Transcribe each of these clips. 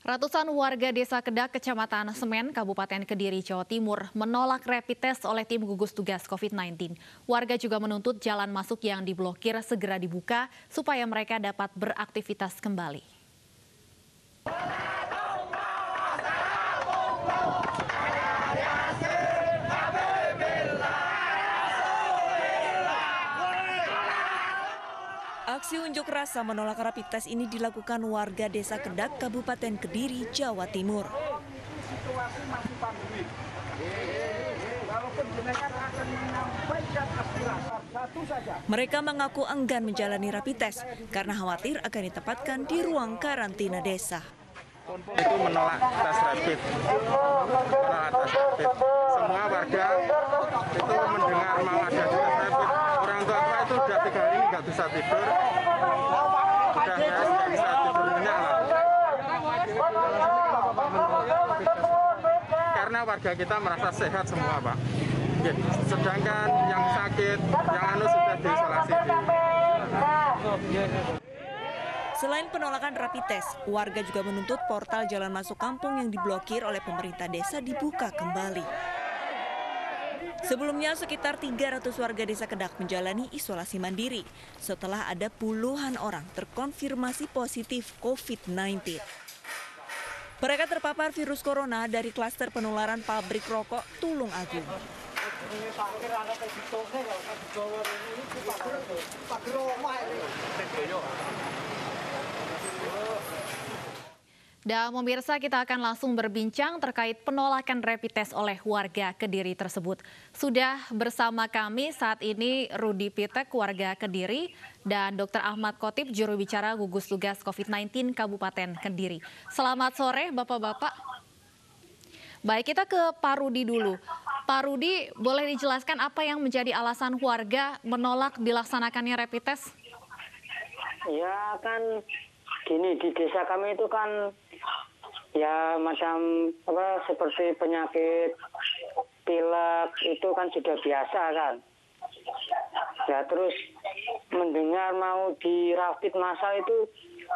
Ratusan warga Desa Kedak, Kecamatan Semen, Kabupaten Kediri, Jawa Timur menolak rapid test oleh tim gugus tugas COVID-19. Warga juga menuntut jalan masuk yang diblokir segera dibuka supaya mereka dapat beraktivitas kembali. Aksi unjuk rasa menolak rapid test ini dilakukan warga Desa Kedak, Kabupaten Kediri, Jawa Timur. Situasi masih pandemi. Walaupun jenengan akan menyampaikan aspirasi satu saja. Mereka mengaku enggan menjalani rapid test karena khawatir akan ditempatkan di ruang karantina desa. Itu menolak tes rapid. Semua warga itu mendengar mau ada tes rapid. Orang tua itu udah 3 hari ini nggak bisa tidur. Udah nggak bisa tidur nyenyak lah. Karena warga kita merasa sehat semua, Pak. Sedangkan yang sakit, yang sudah diisolasi Selain penolakan rapid test, warga juga menuntut portal jalan masuk kampung yang diblokir oleh pemerintah desa dibuka kembali. Sebelumnya sekitar 300 warga Desa Kedak menjalani isolasi mandiri setelah ada puluhan orang terkonfirmasi positif COVID-19. Mereka terpapar virus corona dari klaster penularan pabrik rokok Tulung Agung. Dan pemirsa, kita akan langsung berbincang terkait penolakan rapid test oleh warga Kediri tersebut. Sudah bersama kami saat ini Rudi Pitek, warga Kediri, dan Dr. Ahmad Khotib, juru bicara gugus tugas COVID-19 Kabupaten Kediri. Selamat sore Bapak-Bapak. Baik, kita ke Pak Rudi dulu. Pak Rudi, boleh dijelaskan apa yang menjadi alasan warga menolak dilaksanakannya rapid test? Ya kan gini, di desa kami itu kan ya macam seperti penyakit pilek itu kan sudah biasa kan. Ya terus mendengar mau di rapid massal itu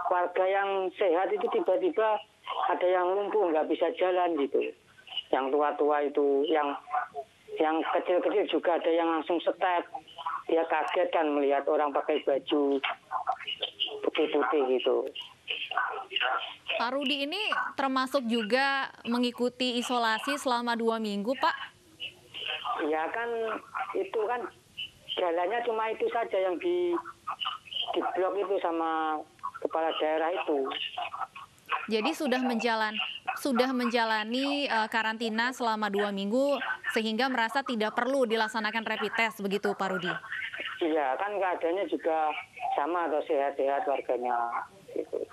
warga yang sehat itu tiba-tiba ada yang lumpuh nggak bisa jalan gitu. Yang tua-tua itu, yang kecil-kecil juga ada yang langsung step. Dia kaget kan melihat orang pakai baju putih-putih gitu. Pak Rudi ini termasuk juga mengikuti isolasi selama 2 minggu, Pak? Ya kan itu kan jalannya cuma itu saja yang di blok itu sama kepala daerah itu. Jadi sudah menjalani karantina selama 2 minggu sehingga merasa tidak perlu dilaksanakan rapid test, begitu Pak Rudi? Iya, kan keadaannya juga sama atau sehat-sehat warganya. Gitu.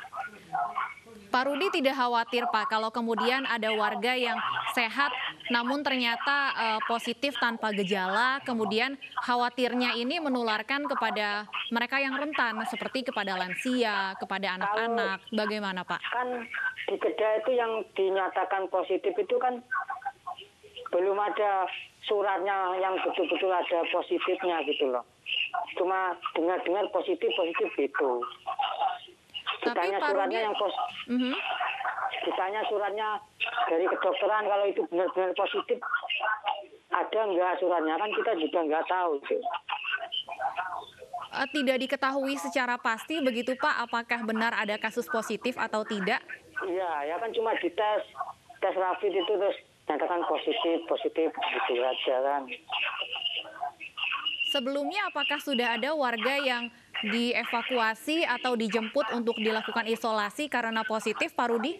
Pak Rudi tidak khawatir, Pak, kalau kemudian ada warga yang sehat namun ternyata positif tanpa gejala, kemudian khawatirnya ini menularkan kepada mereka yang rentan, seperti kepada lansia, kepada anak-anak, bagaimana Pak? Kan di Kedah itu yang dinyatakan positif itu kan belum ada suratnya yang betul-betul ada positifnya gitu loh. Cuma dengar-dengar positif gitu. Ditanya suratnya yang ditanya suratnya dari kedokteran kalau itu benar-benar positif, ada nggak suratnya, kan kita juga nggak tahu. Tidak diketahui secara pasti begitu Pak, apakah benar ada kasus positif atau tidak? Iya, ya kan cuma tes rapid itu terus nyatakan positif gitu aja kan. Sebelumnya apakah sudah ada warga yang dievakuasi atau dijemput untuk dilakukan isolasi karena positif, Pak Rudi?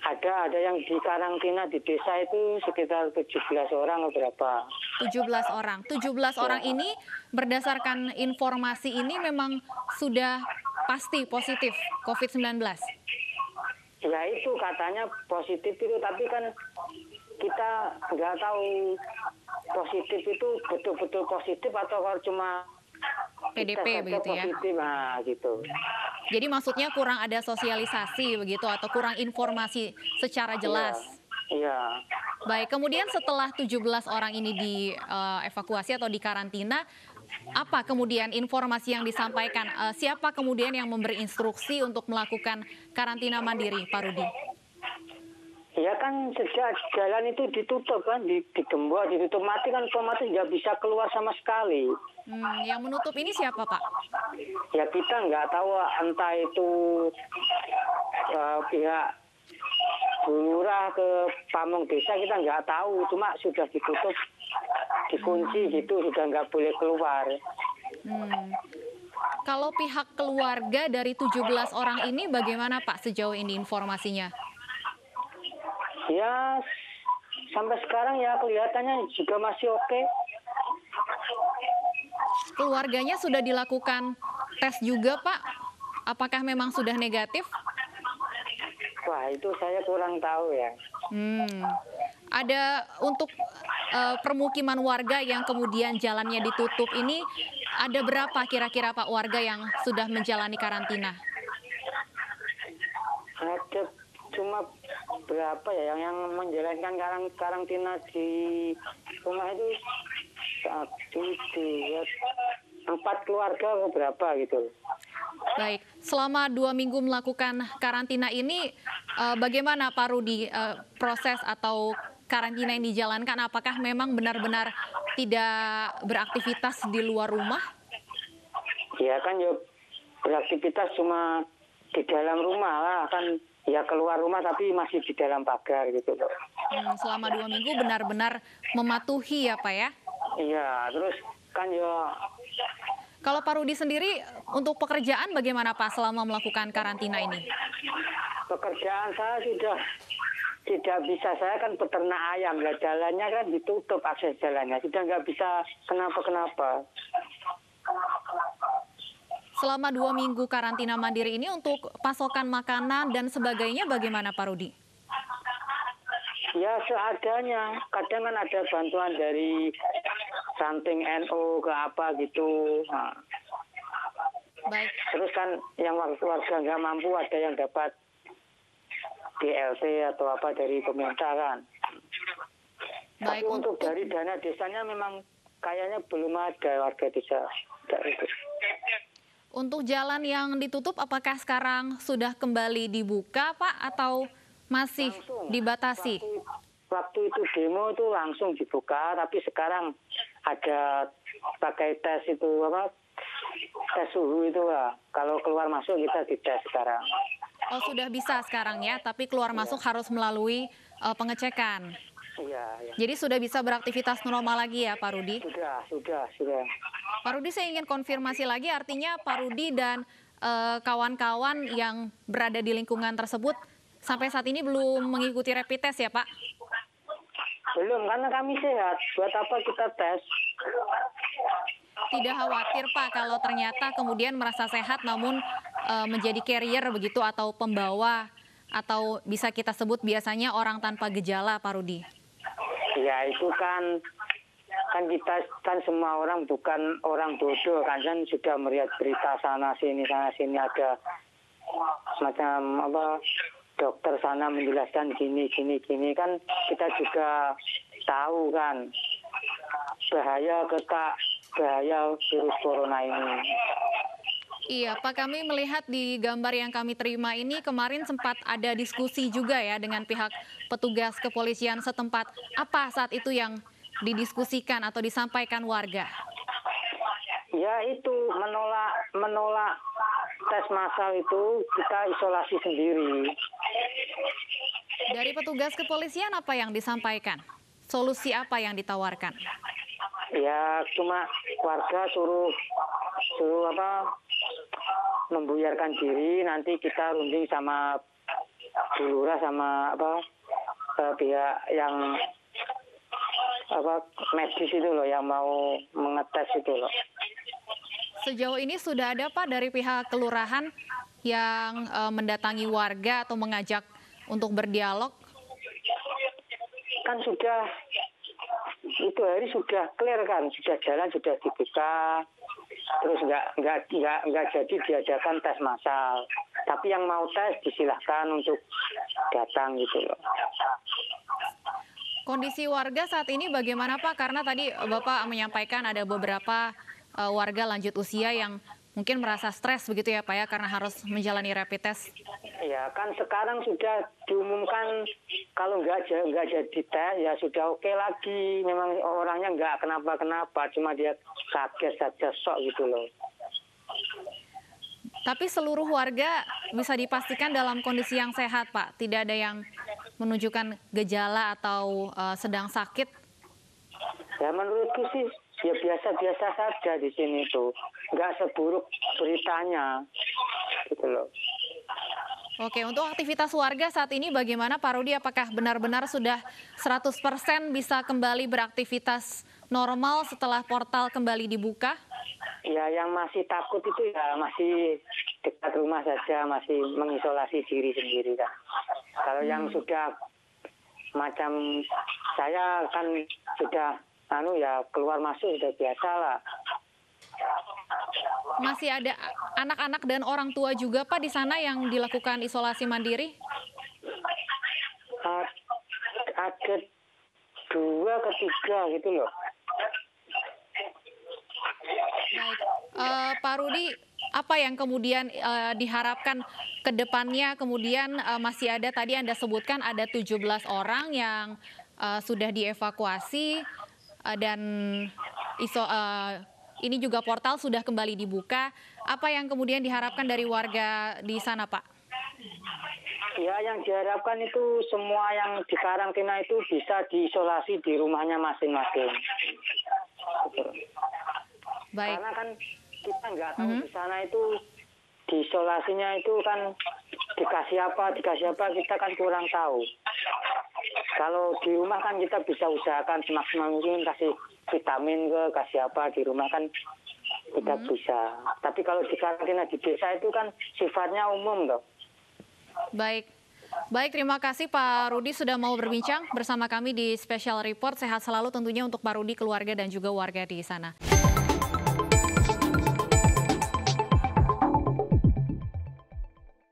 Ada yang di karantina di desa itu sekitar 17 orang atau berapa. 17 orang. 17 orang ini berdasarkan informasi ini memang sudah pasti positif COVID-19? Ya itu katanya positif itu, tapi kan kita nggak tahu positif itu betul-betul positif atau kalau cuma PDP begitu ya? Positif, nah gitu. Jadi maksudnya kurang ada sosialisasi begitu atau kurang informasi secara jelas? Iya. Baik, kemudian setelah 17 orang ini dievakuasi atau dikarantina, apa kemudian informasi yang disampaikan? Siapa kemudian yang memberi instruksi untuk melakukan karantina mandiri, Pak Rudi? Ya kan sejak jalan itu ditutup kan, digembok, ditutup mati kan otomatis nggak bisa keluar sama sekali. Yang menutup ini siapa, Pak? Ya kita nggak tahu entah itu pihak lurah ke pamong desa, kita nggak tahu, cuma sudah ditutup, dikunci gitu, sudah nggak boleh keluar. Kalau pihak keluarga dari 17 orang ini bagaimana, Pak, sejauh ini informasinya? Ya sampai sekarang ya kelihatannya juga masih oke. Keluarganya sudah dilakukan tes juga, Pak? Apakah memang sudah negatif? Wah, itu saya kurang tahu ya. Ada untuk permukiman warga yang kemudian jalannya ditutup ini, ada berapa kira-kira, Pak, warga yang sudah menjalani karantina? Ada cuma berapa ya yang menjalankan karantina di rumah itu 4 keluarga atau berapa gitu. Baik, selama 2 minggu melakukan karantina ini, bagaimana Pak Rudi proses atau karantina yang dijalankan? Apakah memang benar-benar tidak beraktivitas di luar rumah? Ya kan ya beraktivitas cuma di dalam rumah lah, kan ya keluar rumah tapi masih di dalam pagar gitu loh. Selama 2 minggu benar-benar mematuhi ya, Pak ya? Iya, terus kan ya. Kalau Pak Rudi sendiri untuk pekerjaan bagaimana, Pak, selama melakukan karantina ini? Pekerjaan saya sudah tidak bisa, saya kan peternak ayam, lah jalannya kan ditutup, akses jalannya sudah nggak bisa kenapa-kenapa. Selama 2 minggu karantina mandiri ini untuk pasokan makanan dan sebagainya bagaimana, Pak Rudi? Ya seadanya, kadang kan ada bantuan dari samping NU ke apa gitu. Nah. Baik. Terus kan yang warga nggak mampu ada yang dapat BLT atau apa dari pemerintah kan. Baik, tapi untuk dari dana desanya memang kayaknya belum ada warga desa. Untuk jalan yang ditutup apakah sekarang sudah kembali dibuka, Pak, atau masih langsung dibatasi? Waktu itu demo itu langsung dibuka, tapi sekarang ada pakai tes itu apa? Tes suhu itu lah. Kalau keluar masuk kita dites sekarang. Oh, sudah bisa sekarang ya, tapi keluar masuk harus melalui pengecekan. Iya, iya. Jadi sudah bisa beraktivitas normal lagi ya, Pak Rudi? Sudah. Pak Rudi, saya ingin konfirmasi lagi, artinya Pak Rudi dan kawan-kawan yang berada di lingkungan tersebut sampai saat ini belum mengikuti rapid test ya, Pak? Belum, karena kami sehat. Buat apa kita tes? Tidak khawatir, Pak, kalau ternyata kemudian merasa sehat namun menjadi carrier begitu atau pembawa atau bisa kita sebut biasanya orang tanpa gejala, Pak Rudi? Ya itu kan kita kan semua orang bukan orang bodoh kan sudah melihat berita sana sini ada semacam apa dokter sana menjelaskan gini kan kita juga tahu kan bahaya virus corona ini. Iya, Pak, kami melihat di gambar yang kami terima ini kemarin sempat ada diskusi juga ya dengan pihak petugas kepolisian setempat. Apa saat itu yang didiskusikan atau disampaikan warga? Ya itu menolak tes massal itu kita isolasi sendiri. Dari petugas kepolisian apa yang disampaikan? Solusi apa yang ditawarkan? Ya cuma warga suruh apa membuyarkan diri, nanti kita runding sama Bulura sama apa pihak yang apa medis itu loh yang mau mengetes itu loh. Sejauh ini sudah ada, Pak, dari pihak kelurahan yang mendatangi warga atau mengajak untuk berdialog? Kan sudah itu hari sudah clear kan, sudah jalan sudah dibuka, terus nggak jadi diadakan tes massal. Tapi yang mau tes disilahkan untuk datang gitu loh. Kondisi warga saat ini bagaimana, Pak? Karena tadi Bapak menyampaikan ada beberapa warga lanjut usia yang mungkin merasa stres begitu ya Pak ya, karena harus menjalani rapid test. Ya kan sekarang sudah diumumkan kalau nggak jadi tes ya sudah oke lagi. Memang orangnya nggak kenapa-kenapa, cuma dia kaget saja sok gitu loh. Tapi seluruh warga bisa dipastikan dalam kondisi yang sehat Pak, tidak ada yang menunjukkan gejala atau sedang sakit. Ya menurutku sih ya biasa-biasa saja di sini tuh, nggak seburuk beritanya gitu loh. Oke, untuk aktivitas warga saat ini bagaimana Pak Rudi? Apakah benar-benar sudah 100% bisa kembali beraktivitas normal setelah portal kembali dibuka? Ya yang masih takut itu ya masih dekat rumah saja, masih mengisolasi diri sendiri kan. Kalau yang sudah macam saya kan sudah ya keluar masuk sudah biasa lah. Masih ada anak-anak dan orang tua juga Pak di sana yang dilakukan isolasi mandiri? Ada 2 ke 3 gitu loh. Baik, Pak Rudi, apa yang kemudian diharapkan ke depannya? Kemudian masih ada tadi Anda sebutkan ada 17 orang yang sudah dievakuasi dan ini juga portal sudah kembali dibuka. Apa yang kemudian diharapkan dari warga di sana, Pak? Ya, yang diharapkan itu semua yang dikarantina itu bisa diisolasi di rumahnya masing-masing. Baik. Karena kan kita nggak tahu di sana itu diisolasinya itu kan dikasih apa kita kan kurang tahu. Kalau di rumah kan kita bisa usahakan semaksimal mungkin kasih vitamin kasih apa di rumah kan kita bisa. Tapi kalau di karantina di desa itu kan sifatnya umum toh. Baik. Baik, terima kasih Pak Rudi sudah mau berbincang bersama kami di Special Report. Sehat selalu tentunya untuk Pak Rudi, keluarga dan juga warga di sana.